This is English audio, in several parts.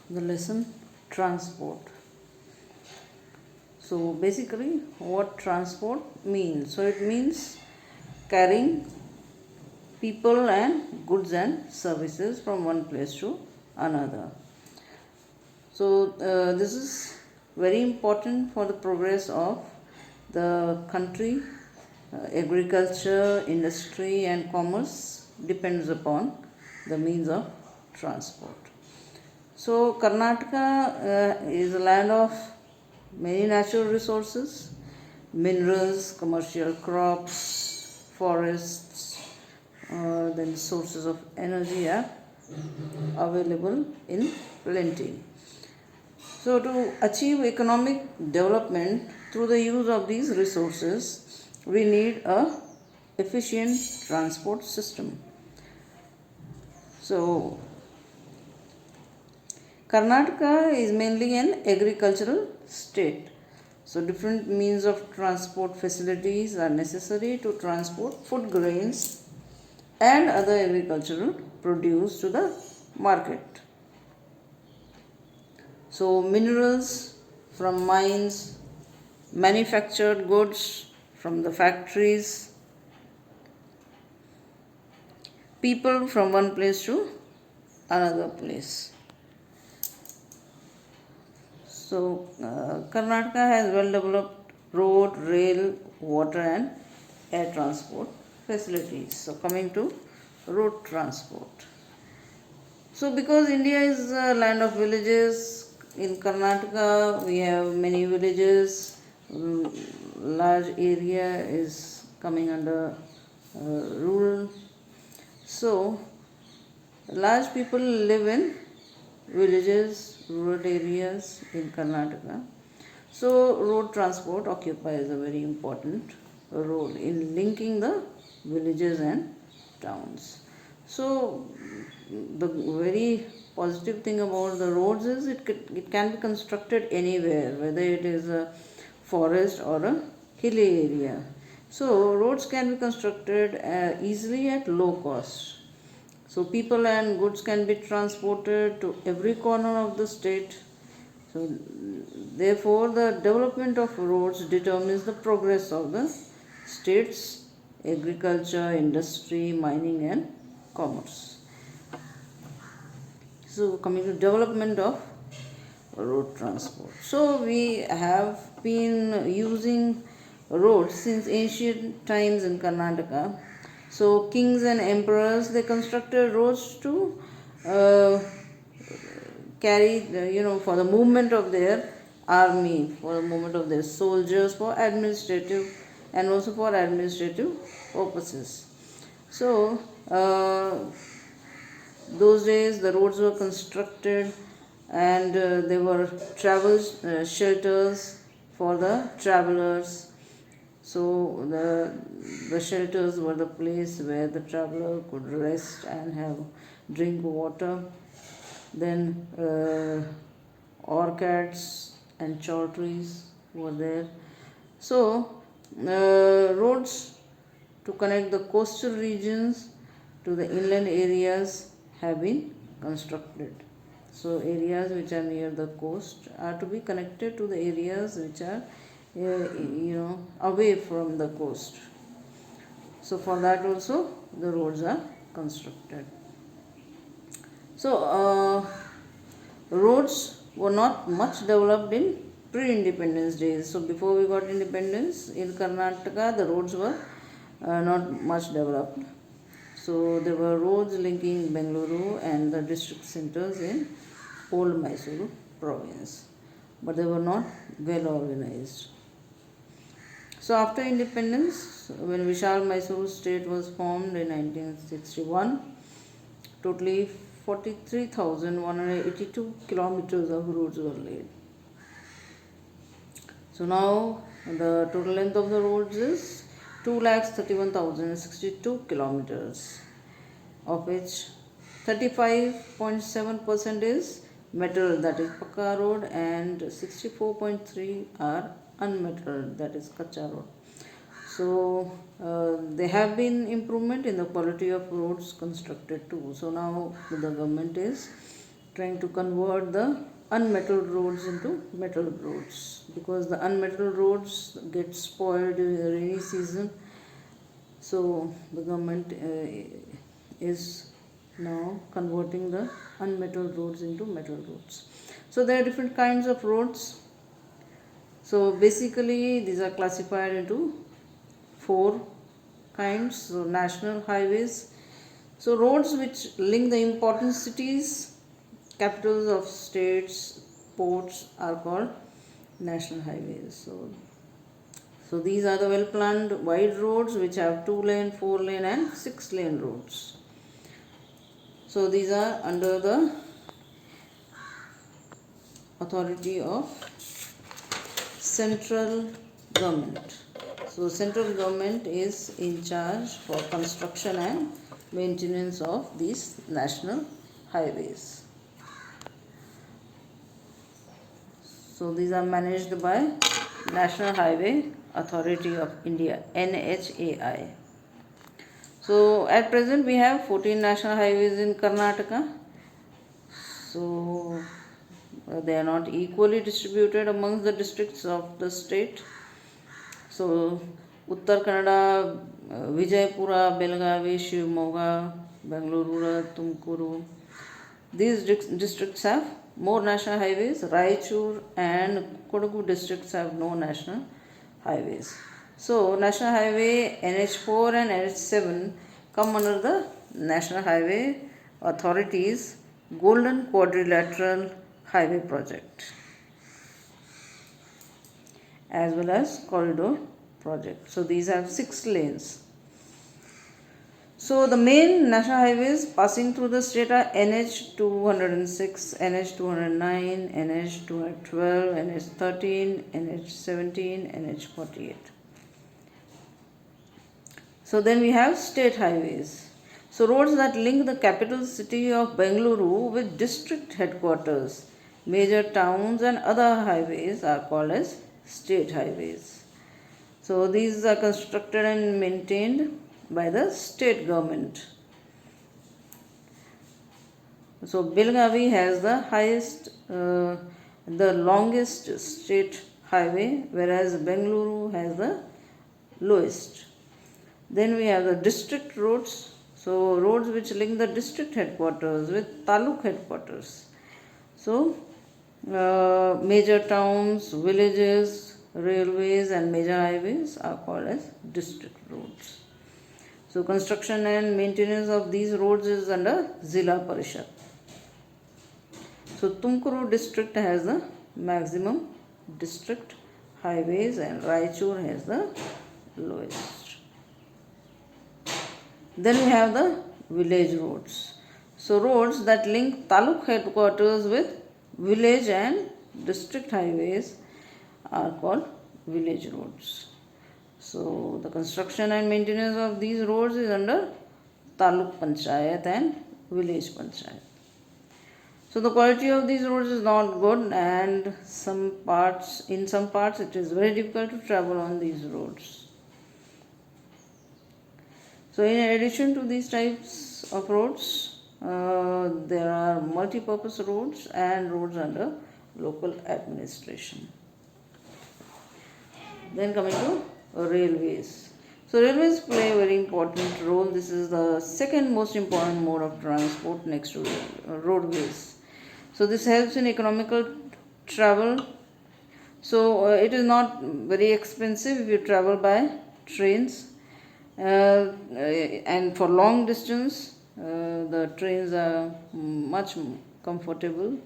the lesson transport. So basically what transport means? So it means carrying people and goods and services from one place to another. So this is very important for the progress of the country. Agriculture, industry and commerce depends upon the means of transport. So Karnataka is a land of many natural resources, minerals, commercial crops, forests, then sources of energy are available in plenty. So to achieve economic development through the use of these resources, we need a efficient transport system. So Karnataka is mainly an agricultural state. So different means of transport facilities are necessary to transport food grains and other agricultural produce to the market. So minerals from mines, manufactured goods from the factories, people from one place to another place. So Karnataka has well developed road, rail, water and air transport facilities. So coming to road transport. So because India is a land of villages, in Karnataka we have many villages, large area is coming under rural. So large people live in villages, rural areas in Karnataka. So road transport occupies a very important role in linking the villages and towns. So the very positive thing about the roads is it can be constructed anywhere, whether it is a forest or a hilly area. So roads can be constructed easily at low cost. So people and goods can be transported to every corner of the state. So therefore the development of roads determines the progress of the state's agriculture, industry, mining and commerce. So coming to development of road transport. So we have been using roads since ancient times in Karnataka. So kings and emperors they constructed roads to carry for the movement of their army, for the movement of their soldiers, for administrative and also for administrative purposes. So those days the roads were constructed and there were travel shelters for the travelers. So the shelters were the place where the traveler could rest and have drink water. Then orchards and chowdhuries were there. So roads to connect the coastal regions to the inland areas have been constructed. So areas which are near the coast are to be connected to the areas which are away from the coast. So for that also the roads are constructed. So roads were not much developed in pre-independence days. So before we got independence in Karnataka, the roads were not much developed. So there were roads linking Bengaluru and the district centers in old Mysuru province, but they were not well organized. So after independence, when Vishal Mysuru state was formed in 1961, totally 43,182 kilometers of roads were laid. So now the total length of the roads is 2,31,062 kilometers, of which 35.7% is metal, that is Pakka road, and 64.3 are unmetal, that is Kacha road. So there have been improvement in the quality of roads constructed too. So now the government is trying to convert the unmetalled roads into metalled roads, because the unmetalled roads get spoiled during the rainy season. So the government is now converting the unmetalled roads into metal roads. So there are different kinds of roads. So basically these are classified into 4 kinds. So national highways, so roads which link the important cities, capitals of states, ports are called national highways. So these are the well planned wide roads which have 2-lane, 4-lane and 6-lane roads. So these are under the authority of central government. So central government is in charge for construction and maintenance of these national highways. So these are managed by National Highway Authority of India, NHAI. So at present we have 14 national highways in Karnataka. So they are not equally distributed amongst the districts of the state. So Uttar Kannada, Vijaypura, Belgavi, Shivamogga, Bengaluru, Tumkuru, these districts have more national highways. Raichur and Kodagu districts have no national highways. So National Highway NH4 and NH7 come under the National Highway Authority's Golden Quadrilateral Highway Project, as well as Corridor Project. So these have 6 lanes. So the main national highways passing through the state are NH 206, NH 209, NH 212, NH 13, NH 17, NH 48. So then we have state highways. So roads that link the capital city of Bengaluru with district headquarters, major towns and other highways are called as state highways. So these are constructed and maintained by the state government. So Belgavi has the longest state highway, whereas Bengaluru has the lowest. Then we have the district roads. So roads which link the district headquarters with taluk headquarters. So major towns, villages, railways and major highways are called as district roads. So construction and maintenance of these roads is under Zilla Parishad. So Tumkuru district has the maximum district highways and Raichur has the lowest. Then we have the village roads. So roads that link taluk headquarters with village and district highways are called village roads. So the construction and maintenance of these roads is under Taluk Panchayat and Village Panchayat. So the quality of these roads is not good, and in some parts it is very difficult to travel on these roads. So in addition to these types of roads, there are multi-purpose roads and roads under local administration. Then coming to railways. So railways play a very important role. This is the second most important mode of transport next to roadways. So this helps in economical travel. So it is not very expensive if you travel by trains, and for long distance the trains are much comfortable,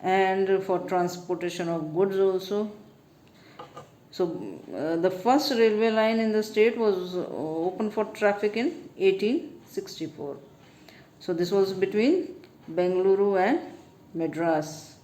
and for transportation of goods also. So the first railway line in the state was opened for traffic in 1864. So this was between Bengaluru and Madras.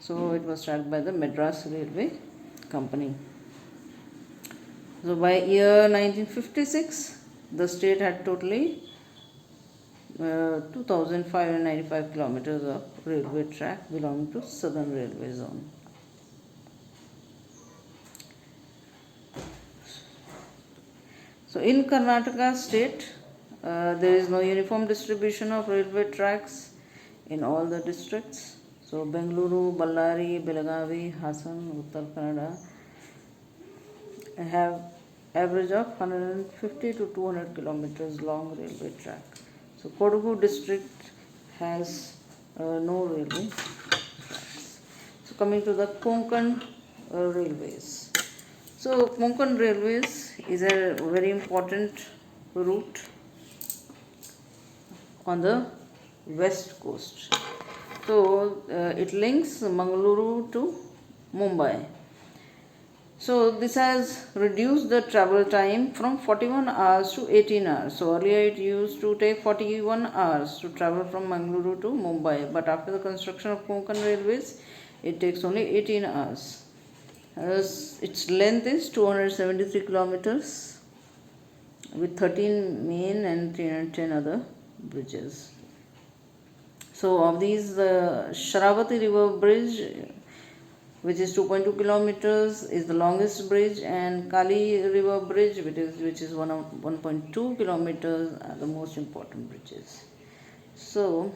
So it was started by the Madras Railway Company. So by year 1956, the state had totally 2,595 kilometers of railway track belonging to Southern Railway Zone. So in Karnataka state, there is no uniform distribution of railway tracks in all the districts. So Bengaluru, Ballari, Belagavi, Hassan, Uttar Kannada have average of 150 to 200 kilometers long railway track. So Kodagu district has no railway tracks. So coming to the Konkan railways. So Konkan railways is a very important route on the west coast. So it links Mangaluru to Mumbai. So this has reduced the travel time from 41 hours to 18 hours. So earlier it used to take 41 hours to travel from Mangaluru to Mumbai, but after the construction of Konkan railways, it takes only 18 hours. Its length is 273 kilometers with 13 main and 310 other bridges. So of these, the Sharavati River Bridge, which is 2.2 kilometers, is the longest bridge, and Kali River Bridge, which is 1.2 kilometers, are the most important bridges. So,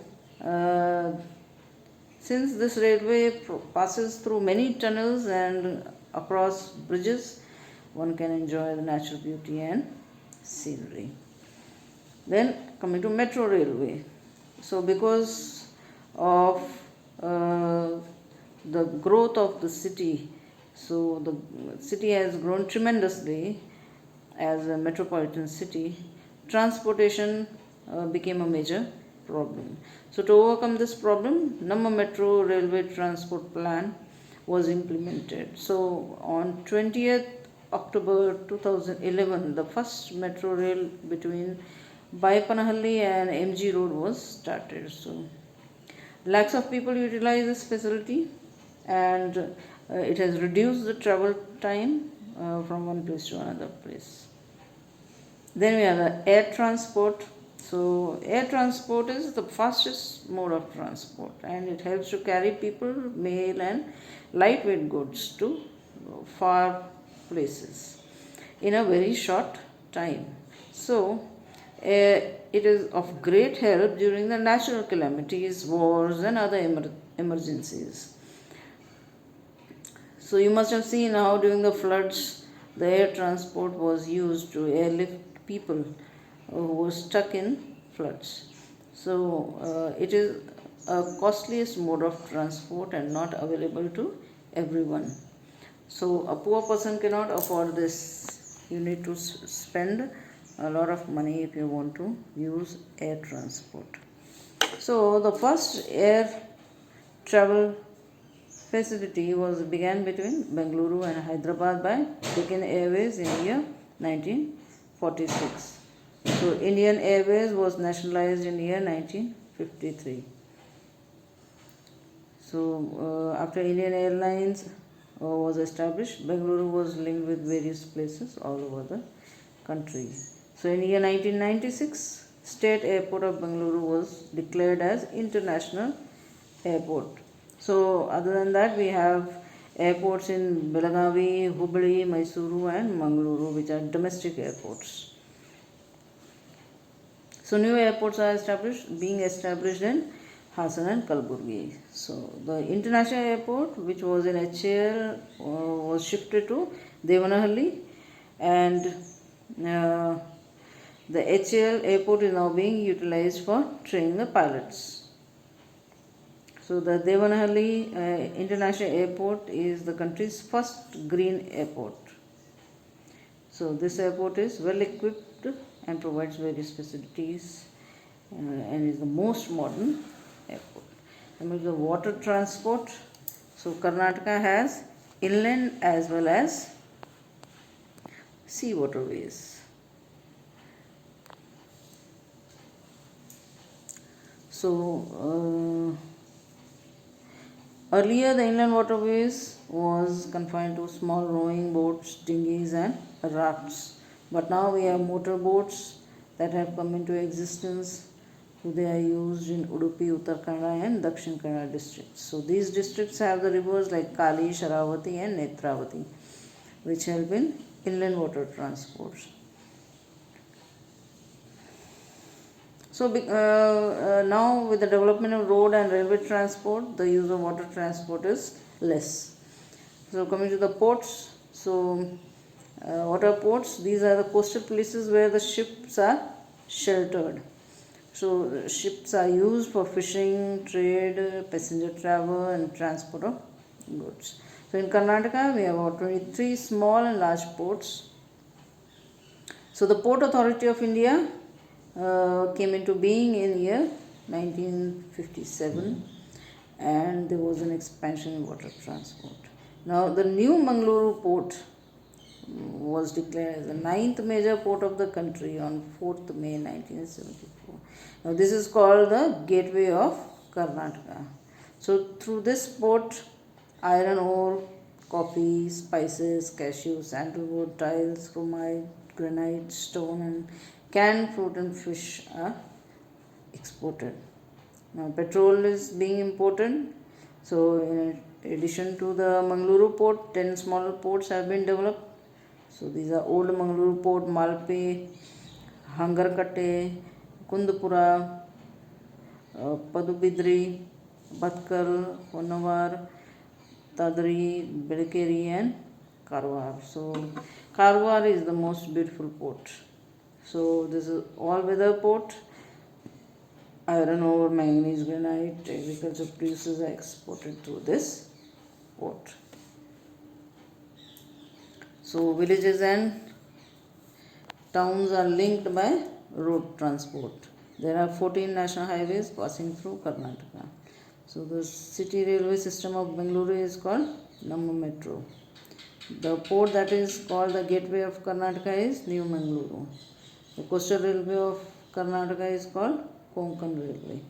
since this railway passes through many tunnels and across bridges, one can enjoy the natural beauty and scenery. Then coming to metro railway. So because of the growth of the city, so the city has grown tremendously as a metropolitan city, transportation became a major problem. So to overcome this problem, Namma Metro Railway Transport Plan was implemented. So on 20th October 2011, the first metro rail between Baipanahalli and MG Road was started. So lakhs of people utilize this facility, and it has reduced the travel time from one place to another place. Then we have the air transport. So air transport is the fastest mode of transport, and it helps to carry people, mail and lightweight goods to far places in a very short time. So it is of great help during the natural calamities, wars and other emergencies. So you must have seen how during the floods the air transport was used to airlift people who were stuck in floods. So it is a costliest mode of transport and not available to everyone. So a poor person cannot afford this. You need to spend a lot of money if you want to use air transport. So the first air travel facility began between Bengaluru and Hyderabad by Deccan Airways in the year 1946. So Indian Airways was nationalized in the year 1953. So after Indian Airlines was established, Bengaluru was linked with various places all over the country. So in the year 1996, State Airport of Bengaluru was declared as international airport. So other than that, we have airports in Belagavi, Hubli, Mysuru and Mangaluru, which are domestic airports. So new airports are being established in Hassan and Kalburgi. So the international airport, which was in HAL, was shifted to Devanahalli, and the HAL airport is now being utilized for training the pilots. So the Devanahalli International Airport is the country's first green airport. So this airport is well equipped and provides various facilities and is the most modern airport. And the water transport. So Karnataka has inland as well as sea waterways. So earlier the inland waterways was confined to small rowing boats, dinghies and rafts. But now we have motor boats that have come into existence. They are used in Udupi, Uttar Kannada and Dakshin Kannada districts. So these districts have the rivers like Kali, Sharavati and Netravati, which help in inland water transport. So now with the development of road and railway transport, the use of water transport is less. So coming to the ports, so what are ports? These are the coastal places where the ships are sheltered. So ships are used for fishing, trade, passenger travel and transport of goods. So in Karnataka we have about 23 small and large ports. So the Port Authority of India came into being in year 1957, and there was an expansion in water transport. Now the new Mangaluru port was declared as the ninth major port of the country on 4th May 1974. Now this is called the Gateway of Karnataka. So through this port, iron ore, coffee, spices, cashews, sandalwood, tiles, chromite, granite, stone and canned fruit and fish are exported. Now petrol is being imported. So in addition to the Mangaluru port, 10 smaller ports have been developed. So these are Old Mangaluru Port, Malpe, Hangarkatte, Kundapura, Padubidri, Bhatkal, Honavar, Tadri, Bedakeri and Karwar. So Karwar is the most beautiful port. So this is all-weather port. Iron ore, manganese, granite, agriculture producers are exported through this port. So villages and towns are linked by road transport. There are 14 national highways passing through Karnataka. So the city railway system of Bengaluru is called Namma Metro. The port that is called the Gateway of Karnataka is New Mangaluru. The coastal railway of Karnataka is called Konkan Railway.